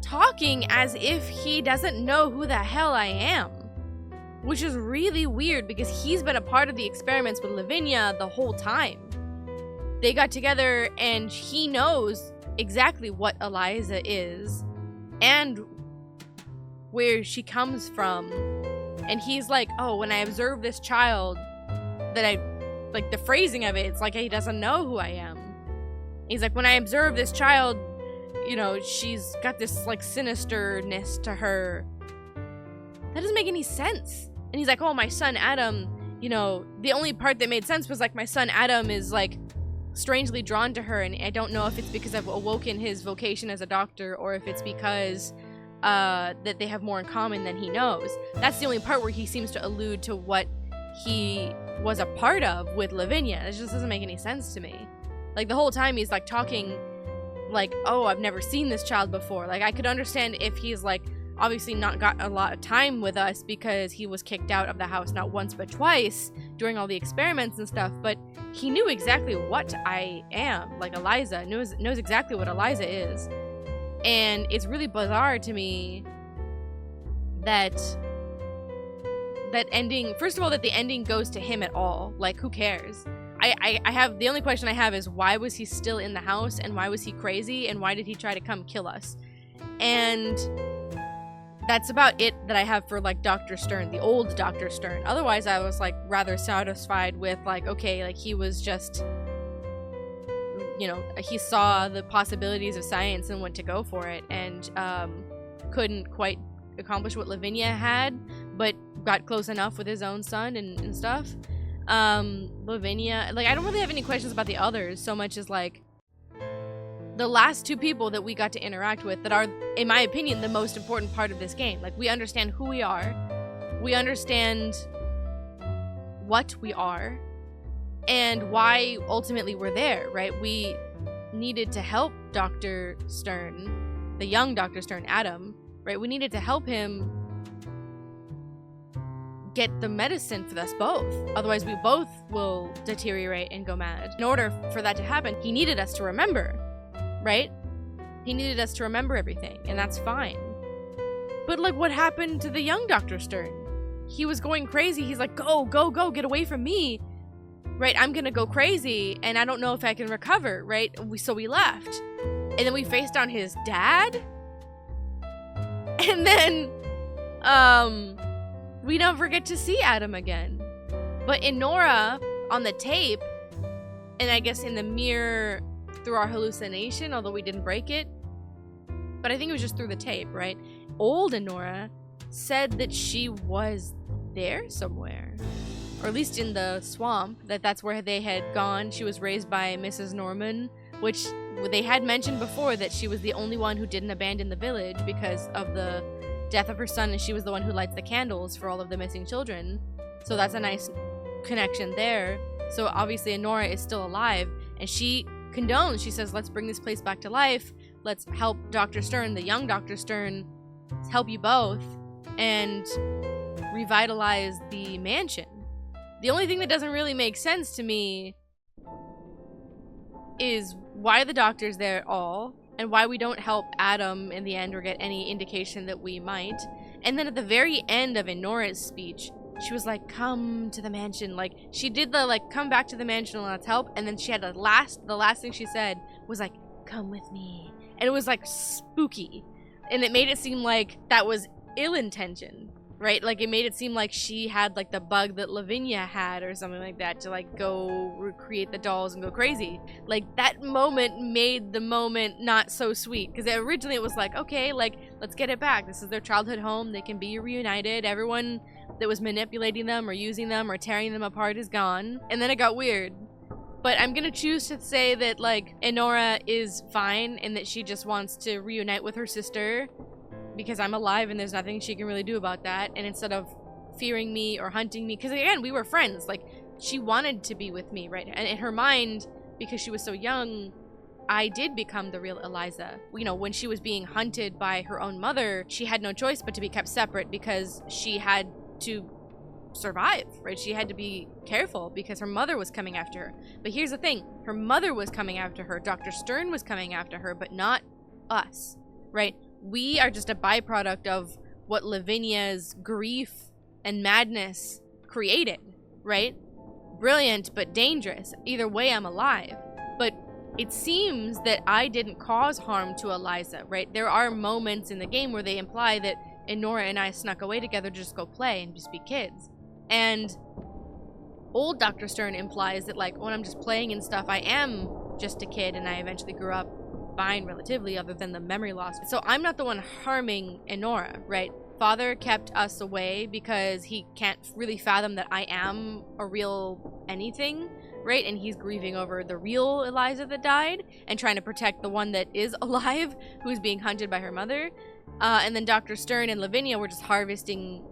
talking as if he doesn't know who the hell I am. Which is really weird because he's been a part of the experiments with Lavinia the whole time. They got together and he knows exactly what Eliza is and where she comes from. And he's like, oh, when I observe this child, like the phrasing of it, it's like he doesn't know who I am. He's like, when I observe this child, you know, she's got this like sinisterness to her. That doesn't make any sense. And he's like, oh, my son Adam, you know, the only part that made sense was like my son Adam is like strangely drawn to her, and I don't know if it's because I've awoken his vocation as a doctor or if it's because that they have more in common than he knows. That's the only part where he seems to allude to what he was a part of with Lavinia. It just doesn't make any sense to me. Like the whole time he's like talking like, oh, I've never seen this child before. Like I could understand if he's like obviously not got a lot of time with us because he was kicked out of the house not once but twice during all the experiments and stuff, but he knew exactly what I am. Like Eliza knows exactly what Eliza is. And it's really bizarre to me that ending, first of all, that the ending goes to him at all. Like, who cares? I have, the only question I have is why was he still in the house, and why was he crazy, and why did he try to come kill us? And that's about it that I have for like Dr. Stern, the old Dr. Stern. Otherwise I was like rather satisfied with like, okay, like he was just, you know, he saw the possibilities of science and went to go for it, and couldn't quite accomplish what Lavinia had, but got close enough with his own son and stuff. Lavinia, like I don't really have any questions about the others so much as like the last two people that we got to interact with that are, in my opinion, the most important part of this game. Like we understand who we are, we understand what we are, and why ultimately we're there, right? We needed to help Dr. Stern, the young Dr. Stern, Adam, right? We needed to help him get the medicine for us both. Otherwise, we both will deteriorate and go mad. In order for that to happen, he needed us to remember, right? He needed us to remember everything, and that's fine. But like, what happened to the young Dr. Stern? He was going crazy. He's like, go, go, go, get away from me. Right, I'm gonna go crazy, and I don't know if I can recover, right? So we left. And then we faced down his dad. And then, we never get to see Adam again. But in Nora, on the tape, and I guess in the mirror through our hallucination, although we didn't break it, but I think it was just through the tape, right? Old Nora said that she was there somewhere. Or at least in the swamp, that's where they had gone. She was raised by Mrs. Norman, which they had mentioned before that she was the only one who didn't abandon the village because of the death of her son, and she was the one who lights the candles for all of the missing children. So that's a nice connection there. So obviously Nora is still alive, and she condones, she says, let's bring this place back to life. Let's help Dr. Stern, the young Dr. Stern, help you both, and revitalize the mansion. The only thing that doesn't really make sense to me is why the doctor's there at all, and why we don't help Adam in the end or get any indication that we might. And then at the very end of Enora's speech, she was like, come to the mansion. Like, she did the, like, come back to the mansion and let's help. And then she had the last thing she said was like, come with me. And it was like spooky. And it made it seem like that was ill-intentioned. Right? Like, it made it seem like she had, like, the bug that Lavinia had or something like that to, like, go recreate the dolls and go crazy. Like, that moment made the moment not so sweet. Because originally it was like, okay, like, let's get it back. This is their childhood home. They can be reunited. Everyone that was manipulating them or using them or tearing them apart is gone. And then it got weird. But I'm gonna choose to say that, like, Enora is fine and that she just wants to reunite with her sister because I'm alive and there's nothing she can really do about that. And instead of fearing me or hunting me, because again, we were friends, like, she wanted to be with me, right? And in her mind, because she was so young, I did become the real Eliza. You know, when she was being hunted by her own mother, she had no choice but to be kept separate because she had to survive, right? She had to be careful because her mother was coming after her. But here's the thing, her mother was coming after her, Dr. Stern was coming after her, but not us, right? We are just a byproduct of what Lavinia's grief and madness created, right? Brilliant, but dangerous. Either way, I'm alive. But it seems that I didn't cause harm to Eliza, right? There are moments in the game where they imply that Enora and I snuck away together to just go play and just be kids. And old Dr. Stern implies that, like, when I'm just playing and stuff, I am just a kid and I eventually grew up fine relatively, other than the memory loss. So I'm not the one harming Enora, right? father kept us away because he can't really fathom that I am a real anything, right? And he's grieving over the real Eliza that died and trying to protect the one that is alive, who's being hunted by her mother. And then Dr. Stern and Lavinia were just harvesting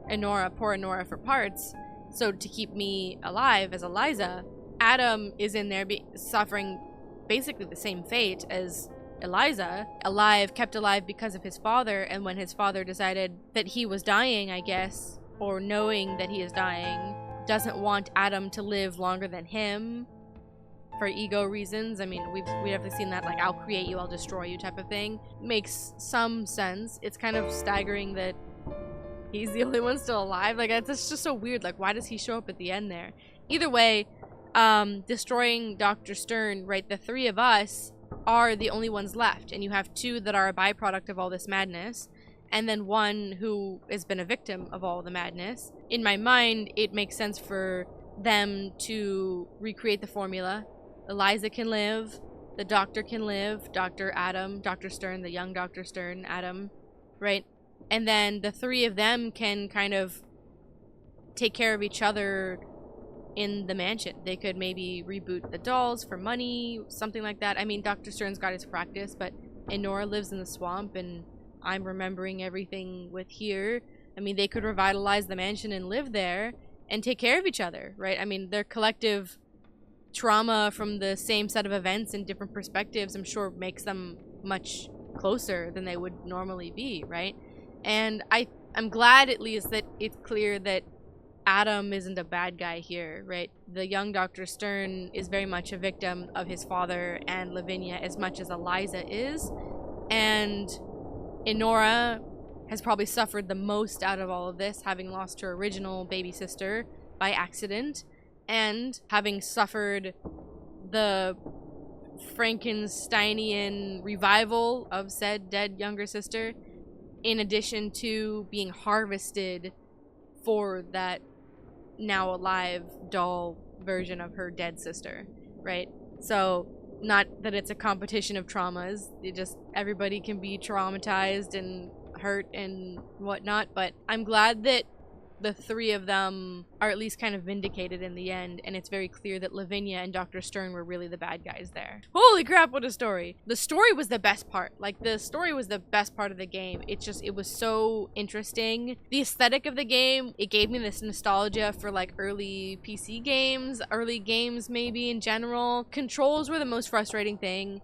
poor Enora for parts, so to keep me alive as Eliza. Adam is in there suffering basically the same fate as Eliza, kept alive because of his father, and when his father decided that he was dying, I guess, or knowing that he is dying, doesn't want Adam to live longer than him for ego reasons. I mean, we've definitely seen that, like, I'll create you, I'll destroy you type of thing. Makes some sense. It's kind of staggering that he's the only one still alive. Like, it's just so weird. Like, why does he show up at the end there? Either way, destroying Dr. Stern, right, the three of us are the only ones left, and you have two that are a byproduct of all this madness, and then one who has been a victim of all the madness. In my mind, it makes sense for them to recreate the formula. Eliza can live, the doctor can live, Dr. Stern, the young Dr. Stern, Adam, right? And then the three of them can kind of take care of each other in the mansion. They could maybe reboot the dolls for money, something like that. I mean, Dr. Stern's got his practice, but Enora lives in the swamp, and I'm remembering everything with here. I mean, they could revitalize the mansion and live there and take care of each other, right? I mean, their collective trauma from the same set of events and different perspectives, I'm sure, makes them much closer than they would normally be, right? And I'm glad at least that it's clear that Adam isn't a bad guy here, right? The young Dr. Stern is very much a victim of his father and Lavinia as much as Eliza is. And Enora has probably suffered the most out of all of this, having lost her original baby sister by accident and having suffered the Frankensteinian revival of said dead younger sister, in addition to being harvested for that now alive doll version of her dead sister, right? So, not that it's a competition of traumas, everybody can be traumatized and hurt and whatnot, but I'm glad that the three of them are at least kind of vindicated in the end, and it's very clear that Lavinia and Dr. Stern were really the bad guys there. Holy crap, what a story! The story was the best part. Like, the story was the best part of the game. It was so interesting. The aesthetic of the game, it gave me this nostalgia for, like, early PC games, early games maybe in general. Controls were the most frustrating thing.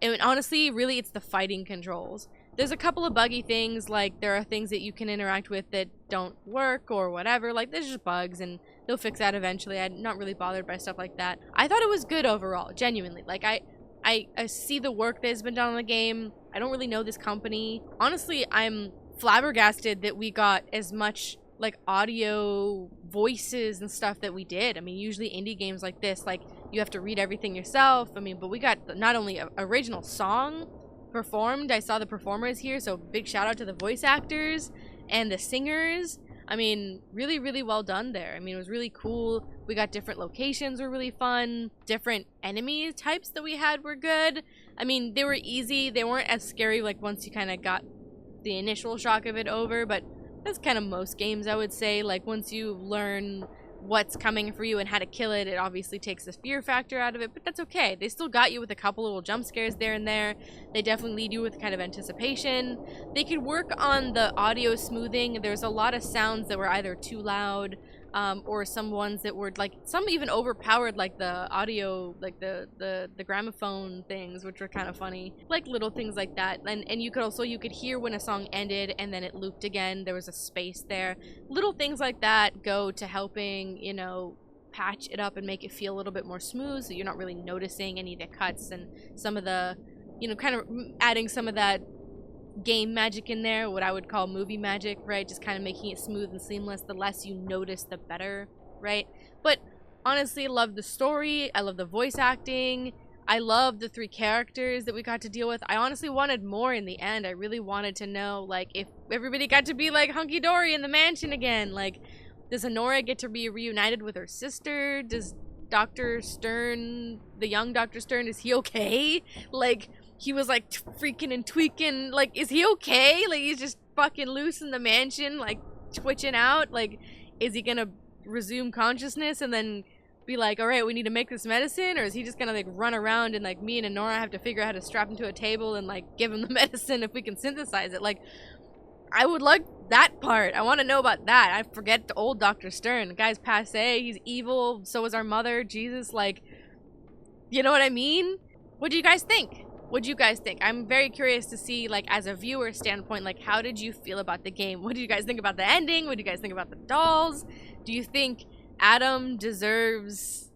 And honestly, really, it's the fighting controls. There's a couple of buggy things, like there are things that you can interact with that don't work or whatever. Like, there's just bugs, and they'll fix that eventually. I'm not really bothered by stuff like that. I thought it was good overall, genuinely. Like, I see the work that has been done on the game. I don't really know this company. Honestly, I'm flabbergasted that we got as much, like, audio voices and stuff that we did. I mean, usually indie games like this, like, you have to read everything yourself. I mean, but we got not only an original song performed, I saw the performers here, so big shout out to the voice actors and the singers. I mean, really, really well done there. I mean, it was really cool. We got different locations were really fun. Different enemy types that we had were good. I mean, they were easy. They weren't as scary, like, once you kind of got the initial shock of it over, but that's kind of most games, I would say. Like, once you learn what's coming for you and how to kill it, it obviously takes the fear factor out of it, but that's okay. They still got you with a couple little jump scares there and there. They definitely lead you with kind of anticipation. They could work on the audio smoothing. There's a lot of sounds that were either too loud, or some ones that were, like, some even overpowered, like the audio, like the gramophone things, which were kind of funny. Like, little things like that. And you could hear when a song ended and then it looped again. There was a space there. Little things like that go to helping, you know, patch it up and make it feel a little bit more smooth, so you're not really noticing any of the cuts and some of the, you know, kind of adding some of that game magic in there, what I would call movie magic, right? Just kind of making it smooth and seamless. The less you notice, the better, right? But honestly, I love the story. I love the voice acting. I love the three characters that we got to deal with. I honestly wanted more in the end. I really wanted to know, like, if everybody got to be, like, hunky-dory in the mansion again. Like, does Enora get to be reunited with her sister? Does Dr. Stern, the young Dr. Stern, is he okay? Like, he was, like, freaking and tweaking. Like, is he okay? Like, he's just fucking loose in the mansion, like twitching out? Like, is he gonna resume consciousness and then be like, all right, we need to make this medicine? Or is he just gonna like run around and like me and Nora have to figure out how to strap him to a table and like give him the medicine if we can synthesize it? Like, I would like that part. I want to know about that. I forget the old Dr. Stern. The guy's passe. He's evil. So is our mother. Jesus, like, you know what I mean? What do you guys think? What do you guys think? I'm very curious to see, like, as a viewer standpoint, like, how did you feel about the game? What do you guys think about the ending? What do you guys think about the dolls? Do you think Adam deserves,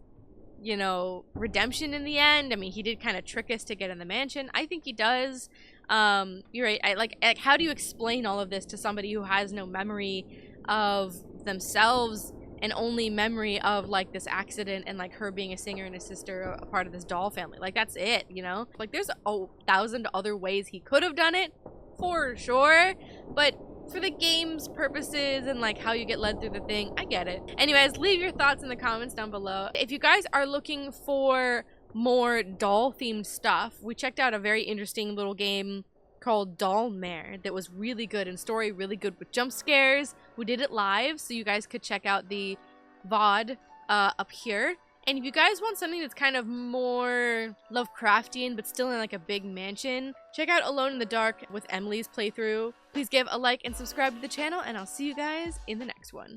you know, redemption in the end? I mean, he did kind of trick us to get in the mansion. I think he does. You're right. Like, how do you explain all of this to somebody who has no memory of themselves and only memory of like this accident and like her being a singer and a sister, a part of this doll family? Like, that's it, you know? Like, there's 1,000 other ways he could have done it, for sure, but for the game's purposes and like how you get led through the thing, I get it. Anyways, leave your thoughts in the comments down below. If you guys are looking for more doll themed stuff, we checked out a very interesting little game called Dollmare that was really good in story, really good with jump scares. We did it live, so you guys could check out the VOD up here. And if you guys want something that's kind of more Lovecraftian but still in like a big mansion, check out Alone in the Dark with Emily's playthrough. Please give a like and subscribe to the channel, and I'll see you guys in the next one.